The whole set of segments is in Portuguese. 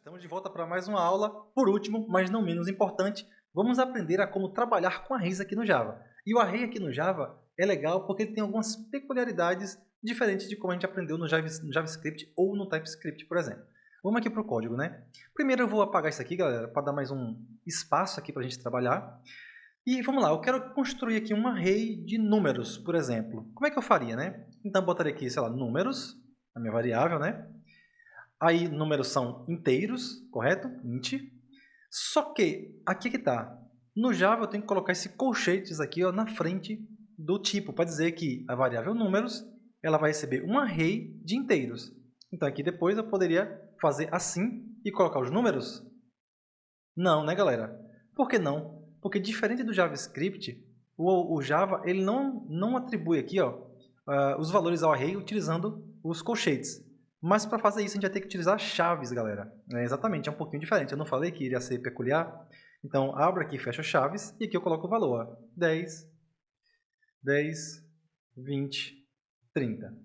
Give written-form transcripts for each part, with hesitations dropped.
Estamos de volta para mais uma aula. Por último, mas não menos importante, vamos aprender a como trabalhar com arrays aqui no Java. E o array aqui no Java é legal porque ele tem algumas peculiaridades diferentes de como a gente aprendeu no JavaScript ou no TypeScript, por exemplo. Vamos aqui para o código, né? Primeiro eu vou apagar isso aqui, galera, para dar mais um espaço aqui para a gente trabalhar. E vamos lá, eu quero construir aqui um array de números, por exemplo. Como é que eu faria, né? Então eu botaria aqui, sei lá, números, a minha variável, né? Aí, números são inteiros, correto? Int. Só que, aqui que está. No Java, eu tenho que colocar esse colchetes aqui ó, na frente do tipo, para dizer que a variável números ela vai receber um array de inteiros. Então, aqui depois eu poderia fazer assim e colocar os números? Não, né, galera? Por que não? Porque, diferente do JavaScript, o Java ele não atribui aqui ó, os valores ao array utilizando os colchetes. Mas para fazer isso a gente vai ter que utilizar chaves, galera. Exatamente, é um pouquinho diferente. Eu não falei que iria ser peculiar. Então, abro aqui, fecho chaves e aqui eu coloco o valor. Ó, 10, 20, 30.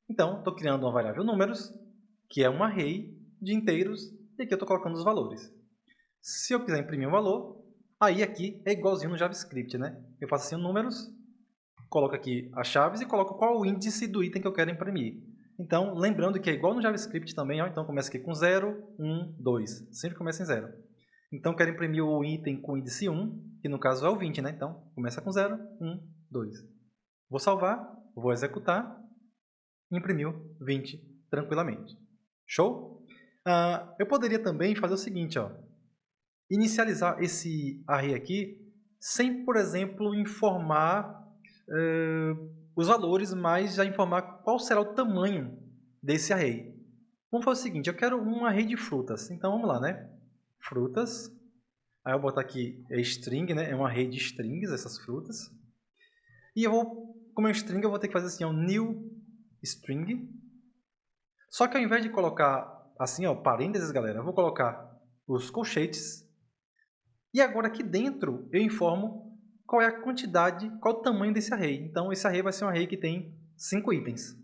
Então, estou criando uma variável números, que é um array de inteiros, e aqui eu estou colocando os valores. Se eu quiser imprimir um valor, aí aqui é igualzinho no JavaScript, né? Eu faço assim, números, coloco aqui as chaves e coloco qual o índice do item que eu quero imprimir. Então, lembrando que é igual no JavaScript também, ó, então começa aqui com 0, 1, 2. Sempre começa em 0. Então, quero imprimir o item com índice 1, que no caso é o 20, né? Então, começa com 0, 1, 2. Vou salvar, vou executar, imprimiu 20 tranquilamente. Show? Eu poderia também fazer o seguinte, ó, inicializar esse array aqui sem, por exemplo, informar os valores, mas já informar qual será o tamanho desse array. Vamos fazer o seguinte, eu quero um array de frutas. Então, vamos lá, né? Frutas. Aí eu vou botar aqui string, né? É um array de strings, essas frutas. E eu vou, como é um string, eu vou ter que fazer assim, um new string. Só que ao invés de colocar assim, ó, parênteses, galera, eu vou colocar os colchetes. E agora aqui dentro eu informo qual é a quantidade, qual o tamanho desse array. Então, esse array vai ser um array que tem 5 itens.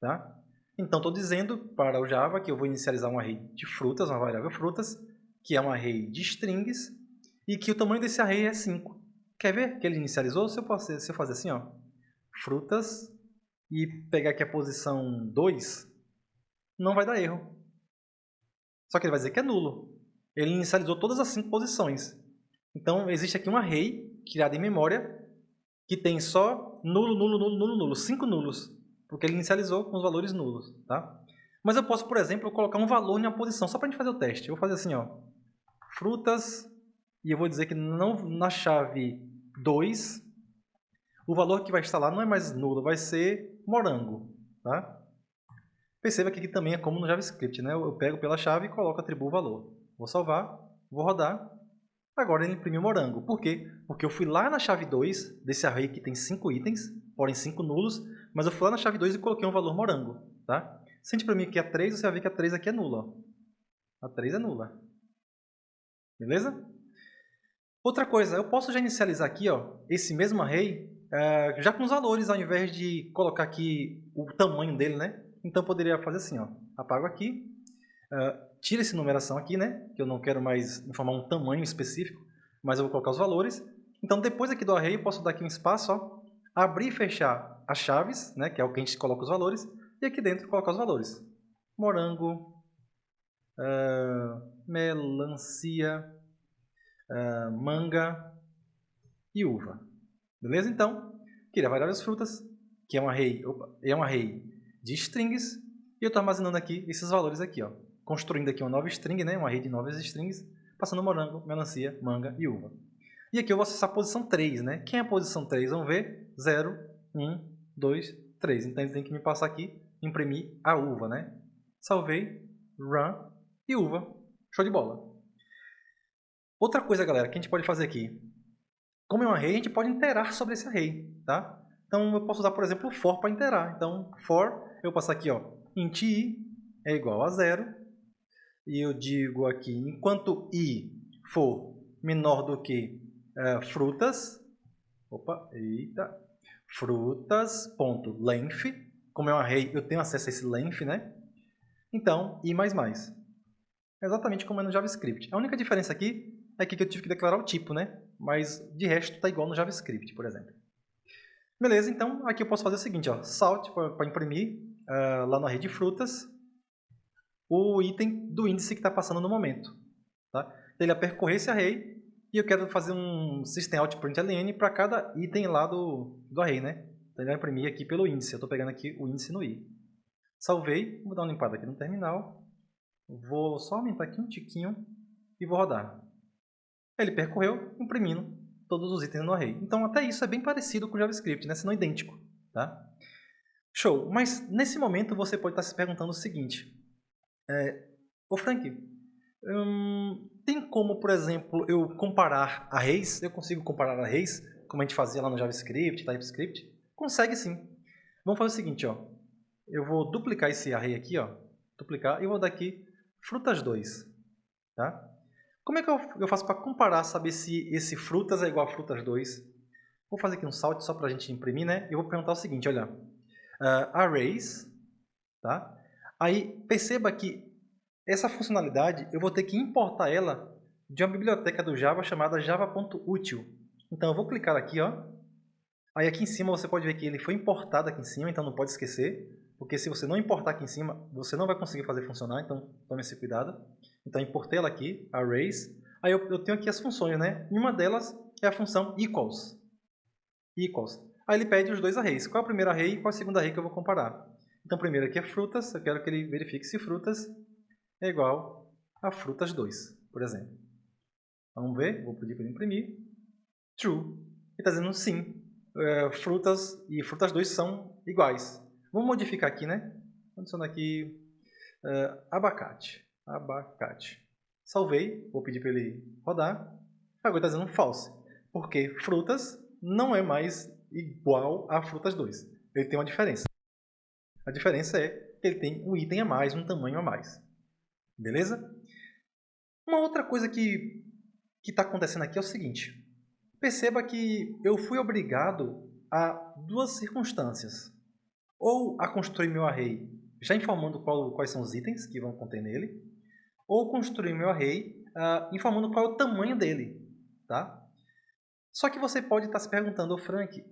Tá? Então, estou dizendo para o Java que eu vou inicializar um array de frutas, uma variável frutas, que é um array de strings, e que o tamanho desse array é 5. Quer ver que ele inicializou? Se eu fazer assim, ó, frutas, e pegar aqui a posição 2, não vai dar erro. Só que ele vai dizer que é nulo. Ele inicializou todas as 5 posições. Então, existe aqui um array criado em memória que tem só nulo, nulo, nulo, nulo, nulo. 5 nulos, porque ele inicializou com os valores nulos. Tá? Mas eu posso, por exemplo, colocar um valor em uma posição, só para a gente fazer o teste. Eu vou fazer assim, ó, frutas, e eu vou dizer que não, na chave 2, o valor que vai estar lá não é mais nulo, vai ser morango. Tá? Perceba que aqui também é como no JavaScript, né? Eu pego pela chave e coloco, atribuo o valor. Vou salvar, vou rodar. Agora ele imprimiu morango. Por quê? Porque eu fui lá na chave 2 desse array que tem 5 itens, porém 5 nulos, mas eu fui lá na chave 2 e coloquei um valor morango. Tá? Se a gente imprimir aqui a 3, você vai ver que a 3 aqui é nula. A 3 é nula. Beleza? Outra coisa, eu posso já inicializar aqui ó, esse mesmo array já com os valores, ao invés de colocar aqui o tamanho dele, né? Então eu poderia fazer assim, ó, apago aqui, tira essa numeração aqui, né? Que eu não quero mais informar um tamanho específico, mas eu vou colocar os valores. Então, depois aqui do array, eu posso dar aqui um espaço, ó, abrir e fechar as chaves, né? Que é o que a gente coloca os valores, e aqui dentro colocar os valores. Morango, melancia, manga e uva. Beleza? Então, queria variáveis frutas, que é um array de strings, e eu estou armazenando aqui esses valores aqui, ó. Construindo aqui uma nova string, né? Um array de novas strings, passando morango, melancia, manga e uva. E aqui eu vou acessar a posição 3, né? Quem é a posição 3? Vamos ver. 0, 1, 2, 3. Então ele tem que me passar aqui, imprimir a uva, né? Salvei, run e uva. Show de bola. Outra coisa, galera, que a gente pode fazer aqui. Como é um array, a gente pode iterar sobre esse array, tá? Então eu posso usar, por exemplo, o for para iterar. Então, for, eu passar aqui, ó, int i é igual a 0. E eu digo aqui, enquanto i for menor do que frutas, frutas.length, como é um array, eu tenho acesso a esse length, né? Então, i mais mais. exatamente como é no JavaScript. A única diferença aqui é que eu tive que declarar o tipo, né? Mas de resto está igual no JavaScript, por exemplo. Beleza, então aqui eu posso fazer o seguinte, ó, salt para imprimir lá na rede frutas o item do índice que está passando no momento. Tá? Ele vai percorrer esse array e eu quero fazer um system.out.println para cada item lá do array, né? Então ele vai imprimir aqui pelo índice. Eu estou pegando aqui o índice no i. Salvei, vou dar uma limpada aqui no terminal. Vou só aumentar aqui um tiquinho e vou rodar. Ele percorreu, imprimindo todos os itens no array. Então até isso é bem parecido com o JavaScript, né? Se não idêntico. Tá? Show! Mas nesse momento você pode estar se perguntando o seguinte. Ô Frank, tem como, por exemplo, eu comparar arrays? Eu consigo comparar arrays, como a gente fazia lá no JavaScript, TypeScript? Consegue sim. Vamos fazer o seguinte, ó. Eu vou duplicar esse array aqui, ó. Duplicar, e vou dar aqui frutas2. Tá? Como é que eu faço para comparar, saber se esse frutas é igual a frutas2? Vou fazer aqui um salt só para a gente imprimir, né? Eu vou perguntar o seguinte, olha. Arrays, tá? Aí, perceba que essa funcionalidade, eu vou ter que importar ela de uma biblioteca do Java chamada java.util. Então, eu vou clicar aqui, ó. Aí aqui em cima você pode ver que ele foi importado aqui em cima, então não pode esquecer, porque se você não importar aqui em cima, você não vai conseguir fazer funcionar, então tome esse cuidado. Então, importei ela aqui, arrays. Aí eu tenho aqui as funções, né? E uma delas é a função equals. Aí ele pede os dois arrays. Qual é o primeiro array e qual é o segundo array que eu vou comparar? Então, primeiro aqui é frutas, eu quero que ele verifique se frutas é igual a frutas2, por exemplo. Vamos ver, vou pedir para ele imprimir. True. Ele está dizendo sim, frutas e frutas2 são iguais. Vamos modificar aqui, né? Adicionar aqui abacate. Salvei, vou pedir para ele rodar. Agora está dizendo false, porque frutas não é mais igual a frutas2. Ele tem uma diferença. A diferença é que ele tem um item a mais, um tamanho a mais. Beleza? Uma outra coisa que está acontecendo aqui é o seguinte. Perceba que eu fui obrigado a duas circunstâncias. Ou a construir meu array já informando quais são os itens que vão conter nele, ou construir meu array informando qual é o tamanho dele. Tá? Só que você pode estar se perguntando, Frank,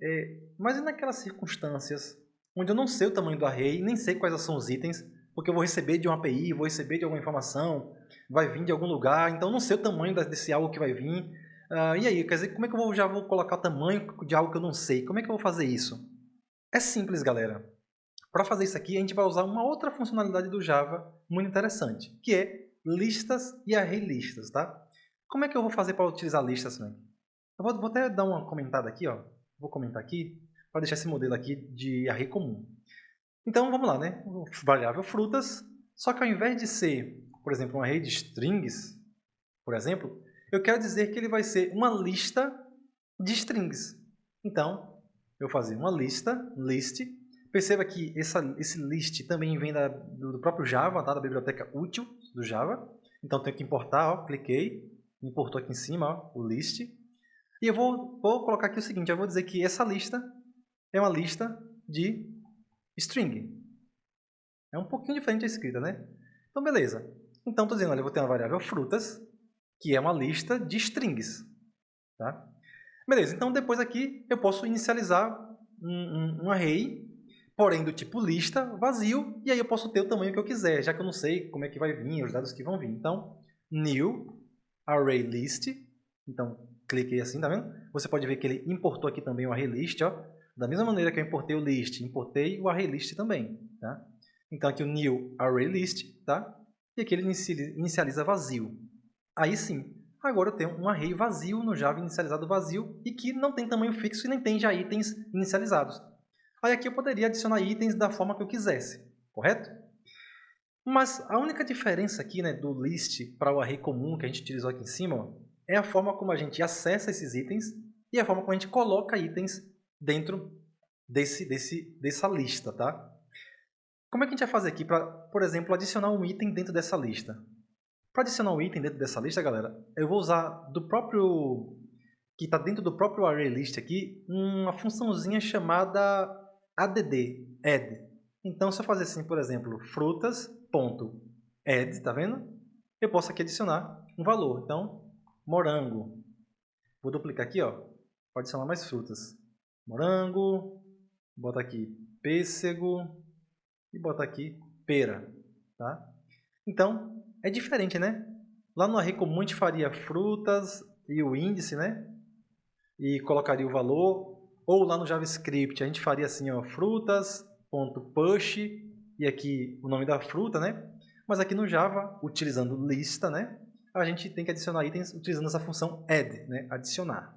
mas e naquelas circunstâncias onde eu não sei o tamanho do array, nem sei quais são os itens, porque eu vou receber de uma API, vou receber de alguma informação, vai vir de algum lugar, então eu não sei o tamanho desse algo que vai vir. E aí, quer dizer, como é que eu já vou colocar o tamanho de algo que eu não sei? Como é que eu vou fazer isso? É simples, galera. Para fazer isso aqui, a gente vai usar uma outra funcionalidade do Java muito interessante, que é listas e array listas. Tá? Como é que eu vou fazer para utilizar listas, né? Eu vou até dar uma comentada aqui, ó. Vou comentar aqui, para deixar esse modelo aqui de array comum. Então, vamos lá, né? Variável frutas, só que ao invés de ser, por exemplo, um array de strings, por exemplo, eu quero dizer que ele vai ser uma lista de strings. Então, eu vou fazer uma lista, list. Perceba que esse list também vem do próprio Java, tá? Da biblioteca útil do Java. Então, tenho que importar, ó, cliquei, importou aqui em cima, ó, o list. E eu vou colocar aqui o seguinte, eu vou dizer que essa lista é uma lista de string. É um pouquinho diferente a escrita, né? Então, beleza. Então, estou dizendo, olha, eu vou ter uma variável frutas, que é uma lista de strings. Tá? Beleza, então depois aqui eu posso inicializar um array, porém do tipo lista, vazio, e aí eu posso ter o tamanho que eu quiser, já que eu não sei como é que vai vir, os dados que vão vir. Então, new array list. Então, cliquei assim, tá vendo? Você pode ver que ele importou aqui também o array list, ó. Da mesma maneira que eu importei o list, importei o array list também, tá? Então, aqui o new array list, tá? E aqui ele inicializa vazio. Aí sim, agora eu tenho um array vazio no Java, inicializado vazio, e que não tem tamanho fixo e nem tem já itens inicializados. Aí aqui eu poderia adicionar itens da forma que eu quisesse, correto? Mas a única diferença aqui, né, do list para o array comum que a gente utilizou aqui em cima, ó, é a forma como a gente acessa esses itens e a forma como a gente coloca itens dentro dessa lista, tá? Como é que a gente vai fazer aqui para, por exemplo, adicionar um item dentro dessa lista? Para adicionar um item dentro dessa lista, galera, eu vou usar que está dentro do próprio ArrayList aqui, uma funçãozinha chamada add. Então, se eu fazer assim, por exemplo, frutas.add, tá vendo? eu posso aqui adicionar um valor. Então, morango. Vou duplicar aqui, ó, para adicionar mais frutas. Morango, bota aqui pêssego e bota aqui pera, tá? Então, é diferente, né? Lá no array comum a gente faria frutas e o índice, né? E colocaria o valor. Ou lá no JavaScript a gente faria assim, ó, frutas.push e aqui o nome da fruta, né? Mas aqui no Java, utilizando lista, né? A gente tem que adicionar itens utilizando essa função add, né? Adicionar.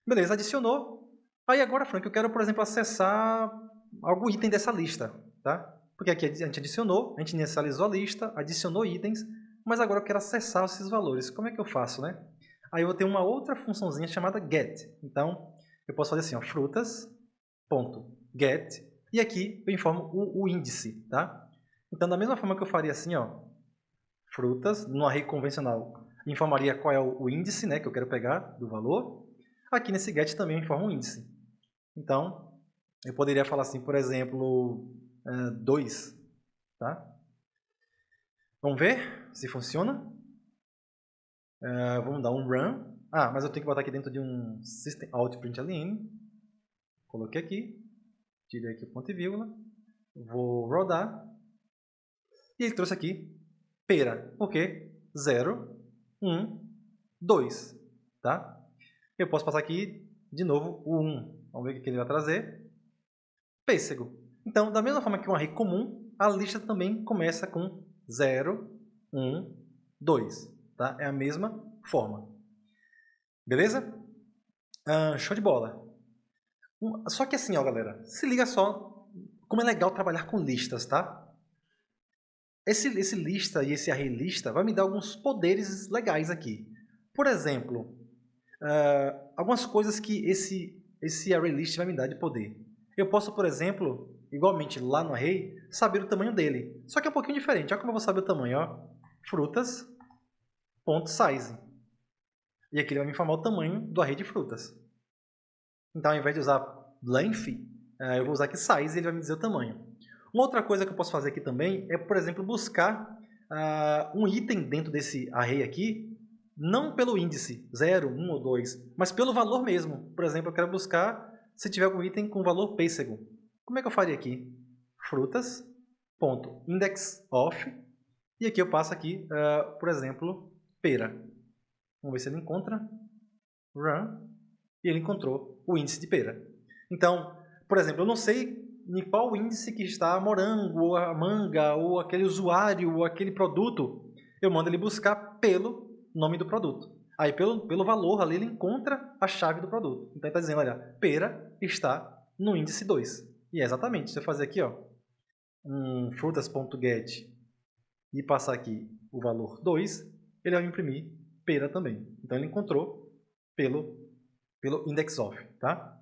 Beleza, adicionou. Aí agora, Frank, eu quero, por exemplo, acessar algum item dessa lista, tá? Porque aqui a gente adicionou, a gente inicializou a lista, adicionou itens, mas agora eu quero acessar esses valores. Como é que eu faço, né? Aí eu vou ter uma outra funçãozinha chamada get. Então, eu posso fazer assim, ó, frutas.get, e aqui eu informo o índice, tá? Então, da mesma forma que eu faria assim, ó, frutas, no array convencional, informaria qual é o índice, né, que eu quero pegar do valor. Aqui nesse get também eu informo o índice. Então, eu poderia falar assim, por exemplo, 2, tá? Vamos ver se funciona. Vamos dar um run. Mas eu tenho que botar aqui dentro de um system out println. Coloquei aqui, tirei aqui o ponto e vírgula, vou rodar, e ele trouxe aqui pera. Por quê? 0, 1, 2, tá? Eu posso passar aqui de novo o 1. Vamos ver o que ele vai trazer. Pêssego. Então, da mesma forma que um array comum, a lista também começa com 0, 1, 2. Tá? É a mesma forma. Beleza? Show de bola. Só que assim, ó, galera, se liga só como é legal trabalhar com listas, tá? Esse lista e esse array lista vai me dar alguns poderes legais aqui. Por exemplo, algumas coisas que esse array list vai me dar de poder. Eu posso, por exemplo, igualmente lá no array, saber o tamanho dele. Só que é um pouquinho diferente. Olha como eu vou saber o tamanho. Ó. Frutas.size. E aqui ele vai me informar o tamanho do array de frutas. Então, ao invés de usar length, eu vou usar aqui size e ele vai me dizer o tamanho. Uma outra coisa que eu posso fazer aqui também é, por exemplo, buscar um item dentro desse array aqui, não pelo índice 0, 1 ou 2, mas pelo valor mesmo. Por exemplo, eu quero buscar se tiver algum item com valor pêssego. Como é que eu faria aqui? Frutas.indexOf, e aqui eu passo aqui, por exemplo, pera. Vamos ver se ele encontra. Run. E ele encontrou o índice de pera. Então, por exemplo, eu não sei em qual índice que está morango, ou a manga, ou aquele usuário, ou aquele produto. Eu mando ele buscar pelo nome do produto. Aí, pelo valor ali, ele encontra a chave do produto. Então, ele está dizendo, olha, pera está no índice 2. E é exatamente. Se eu fazer aqui, ó, um frutas.get e passar aqui o valor 2, ele vai imprimir pera também. Então, ele encontrou pelo indexOf, tá?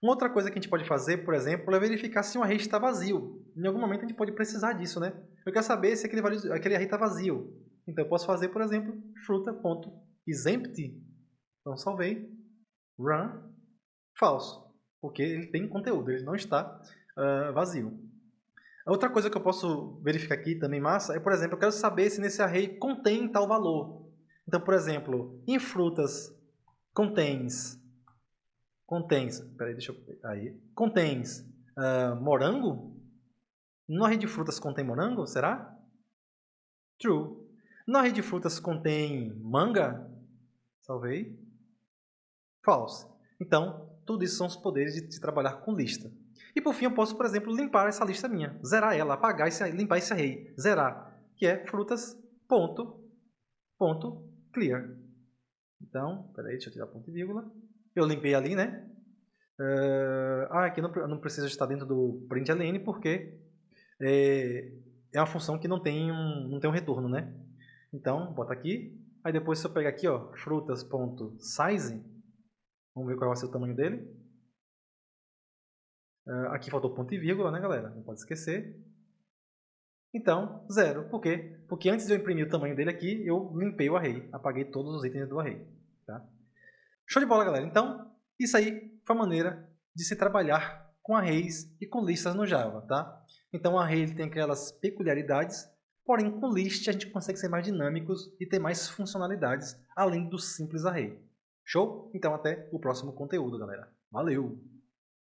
Uma outra coisa que a gente pode fazer, por exemplo, é verificar se um array está vazio. Em algum momento a gente pode precisar disso, né? Eu quero saber se aquele array está vazio. Então eu posso fazer, por exemplo, fruta.isEmpty. Então salvei, run, false, porque ele tem conteúdo, ele não está vazio. A outra coisa que eu posso verificar aqui também massa é, por exemplo, eu quero saber se nesse array contém tal valor. Então, por exemplo, em frutas contains, morango? No array de frutas contém morango, será? True. No array de frutas contém manga? Salvei. False. Então, tudo isso são os poderes de trabalhar com lista. E por fim, eu posso, por exemplo, limpar essa lista minha. Zerar ela, apagar limpar esse array. Zerar, que é frutas.clear. Então, peraí, deixa eu tirar ponto e vírgula. Eu limpei ali, né? Aqui não precisa estar dentro do println, porque é uma função que não tem um retorno, né? Então, bota aqui. Aí depois, se eu pegar aqui, ó, frutas.size, vamos ver qual vai ser o tamanho dele. Aqui faltou ponto e vírgula, né, galera? Não pode esquecer. Então, 0. Por quê? Porque antes de eu imprimir o tamanho dele aqui, eu limpei o array. Apaguei todos os itens do array. Tá? Show de bola, galera. Então, isso aí foi a maneira de se trabalhar com arrays e com listas no Java. Tá? Então, o array ele tem aquelas peculiaridades, Porém, com list a gente consegue ser mais dinâmicos e ter mais funcionalidades, além do simples array. Show? Então até o próximo conteúdo, galera. Valeu!